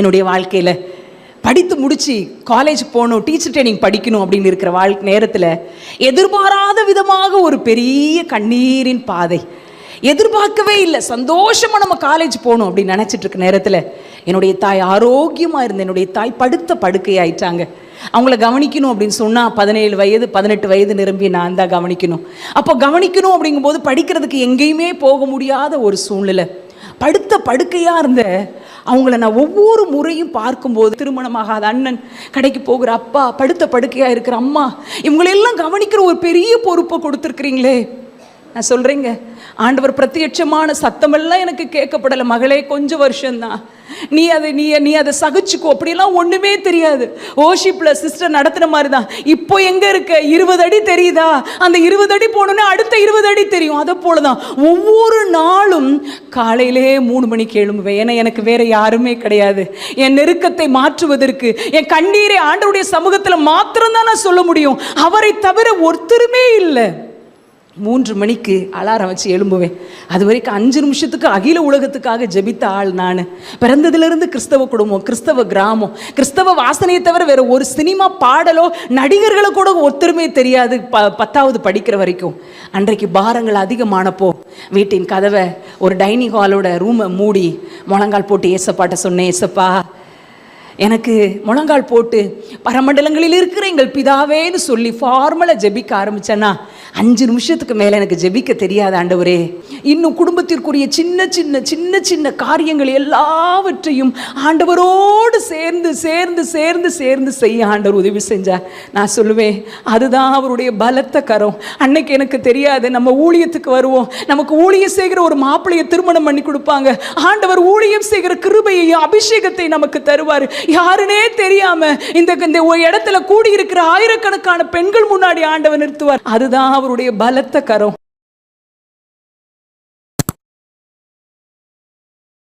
என்னுடைய வாழ்க்கையில் படித்து முடித்து காலேஜ் போகணும், டீச்சர் ட்ரைனிங் படிக்கணும் அப்படின்னு இருக்கிற நேரத்தில் எதிர்பாராத விதமாக ஒரு பெரிய கண்ணீரின் பாதை. எதிர்பார்க்கவே இல்லை, சந்தோஷமாக நம்ம காலேஜ் போகணும் அப்படின்னு நினச்சிட்டு இருக்க நேரத்தில் என்னுடைய தாய் ஆரோக்கியமாக இருந்த என்னுடைய தாய் படுத்த படுக்கையாயிட்டாங்க. அவங்கள கவனிக்கணும் அப்படின்னு சொன்னால் 17 வயது 18 வயது நிரம்பி நான் தான் கவனிக்கணும். அப்போ கவனிக்கணும் அப்படிங்கும்போது படிக்கிறதுக்கு எங்கேயுமே போக முடியாத ஒரு சூழ்நிலை. படுத்த படுக்கையாக இருந்த அவங்கள நான் ஒவ்வொரு முறையும் பார்க்கும்போது, திருமணமாகாத அண்ணன், கடைக்கு போகிற அப்பா, படுத்த படுக்கையாக இருக்கிற அம்மா, இவங்களெல்லாம் கவனிக்கிற ஒரு பெரிய பொறுப்பை கொடுத்துருக்குறீங்களே. நான் சொல்கிறேங்க, ஆண்டவர் பிரத்யட்சமான சத்தமெல்லாம் எனக்கு கேட்கப்படலை. மகளே, கொஞ்சம் வருஷம்தான், நீ அதை சகிச்சுக்கோ. அப்படியெல்லாம் ஒன்றுமே தெரியாது. ஓஷிப்பில் சிஸ்டர் நடத்துகிற மாதிரி தான். இப்போ எங்கே இருக்க? 20 அடி தெரியுதா? அந்த 20 அடி போனோன்னா அடுத்த 20 அடி தெரியும். அதை போல தான் ஒவ்வொரு நாளும் காலையிலே 3 மணிக்கு எழும்புவேன். ஏன்னா எனக்கு வேற யாருமே கிடையாது. என் நெருக்கத்தை மாற்றுவதற்கு, என் கண்ணீரை ஆண்டவருடைய சமூகத்தில் மாத்திரம்தான் நான் சொல்ல முடியும். அவரை தவிர ஒருத்தருமே இல்லை. 3 மணிக்கு அலாரம் வச்சு எழும்புவேன். அது வரைக்கும் 5 நிமிஷத்துக்கு அகில உலகத்துக்காக ஜெபித்த ஆள் நான். பிறந்ததுலேருந்து கிறிஸ்தவ குடும்பம், கிறிஸ்தவ கிராமம், கிறிஸ்தவ வாசனையை தவிர வேற ஒரு சினிமா பாடலோ நடிகர்களை கூட ஒருத்தருமே தெரியாது 10வது படிக்கிற வரைக்கும். அன்றைக்கு பாரங்கள் அதிகமானப்போ வீட்டின் கதவை, ஒரு டைனிங் ஹாலோட ரூமை மூடி முழங்கால் போட்டு ஏசப்பாட்ட சொன்னேன், ஏசப்பா, எனக்கு முழங்கால் போட்டு பரமண்டலங்களில் இருக்கிற எங்கள் பிதாவேன்னு சொல்லி ஃபார்மலாக ஜெபிக்க ஆரம்பித்தேன்னா 5 நிமிஷத்துக்கு மேலே எனக்கு ஜெபிக்க தெரியாது. ஆண்டவரே, இன்னும் குடும்பத்திற்குரிய சின்ன சின்ன சின்ன சின்ன காரியங்கள் எல்லாவற்றையும் ஆண்டவரோடு சேர்ந்து சேர்ந்து சேர்ந்து சேர்ந்து செய்ய ஆண்டவர் உதவி செஞ்சார். நான் சொல்லுவேன், அதுதான் அவருடைய பலத்த கரம். அன்னைக்கு எனக்கு தெரியாது. நம்ம ஊழியத்துக்கு வருவோம், நமக்கு ஊழியம் செய்கிற ஒரு மாப்பிள்ளையை திருமணம் பண்ணி கொடுப்பாங்க. ஆண்டவர் ஊழியம் செய்கிற கிருபையையும் அபிஷேகத்தை நமக்கு தருவார். யாருனே தெரியாம இந்த இடத்துல கூடி இருக்கிற ஆயிரக்கணக்கான பெண்கள் முன்னாடி ஆண்டவர் நிறுத்துவார். அதுதான் அவருடைய பலத்த கரம்.